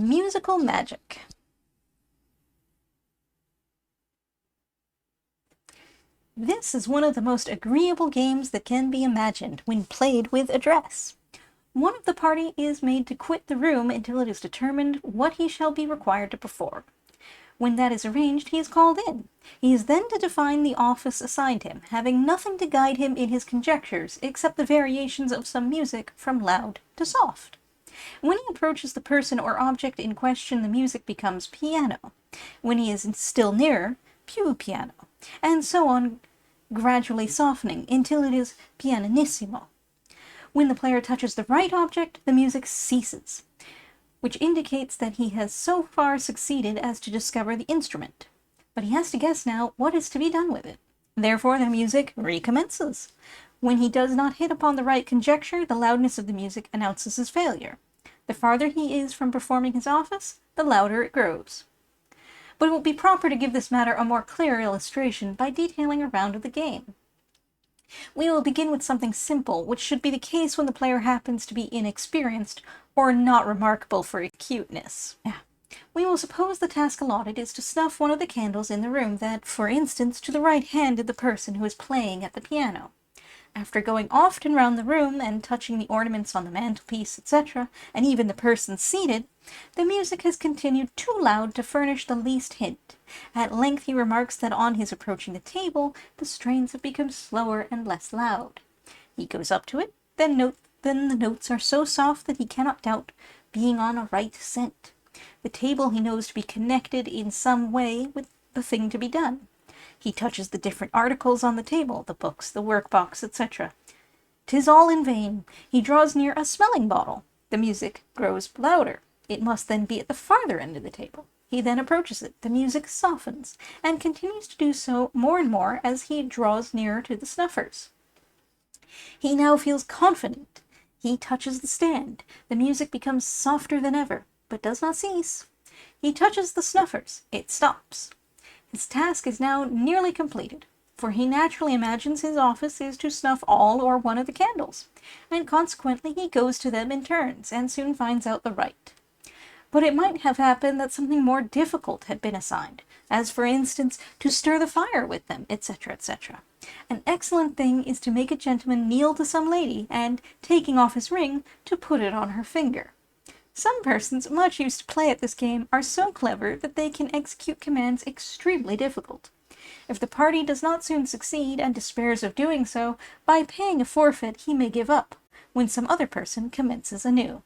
Musical magic. This is one of the most agreeable games that can be imagined when played with address. One of the party is made to quit the room until it is determined what he shall be required to perform. When that is arranged, he is called in. He is then to define the office assigned him, having nothing to guide him in his conjectures except the variations of some music from loud to soft. When he approaches the person or object in question, the music becomes piano. When he is still nearer, più piano, and so on, gradually softening until it is pianissimo. When the player touches the right object, the music ceases, which indicates that he has so far succeeded as to discover the instrument. But he has to guess now what is to be done with it. Therefore, the music recommences. When he does not hit upon the right conjecture, the loudness of the music announces his failure. The farther he is from performing his office, the louder it grows. But it will be proper to give this matter a more clear illustration by detailing a round of the game. We will begin with something simple, which should be the case when the player happens to be inexperienced or not remarkable for acuteness. We will suppose the task allotted is to snuff one of the candles in the room that, for instance, to the right hand of the person who is playing at the piano. After going often round the room and touching the ornaments on the mantelpiece, etc., and even the person seated, the music has continued too loud to furnish the least hint. At length he remarks that on his approaching the table, the strains have become slower and less loud. He goes up to it, then the notes are so soft that he cannot doubt being on a right scent. The table he knows to be connected in some way with the thing to be done. He touches the different articles on the table, the books, the workbox, etc. 'Tis all in vain. He draws near a smelling bottle. The music grows louder. It must then be at the farther end of the table. He then approaches it. The music softens, and continues to do so more and more as he draws nearer to the snuffers. He now feels confident. He touches the stand. The music becomes softer than ever, but does not cease. He touches the snuffers. It stops. His task is now nearly completed, for he naturally imagines his office is to snuff all or one of the candles, and consequently he goes to them in turns, and soon finds out the right. But it might have happened that something more difficult had been assigned, as for instance, to stir the fire with them, etc., etc. An excellent thing is to make a gentleman kneel to some lady, and, taking off his ring, to put it on her finger. Some persons much used to play at this game are so clever that they can execute commands extremely difficult. If the party does not soon succeed and despairs of doing so, by paying a forfeit he may give up, when some other person commences anew.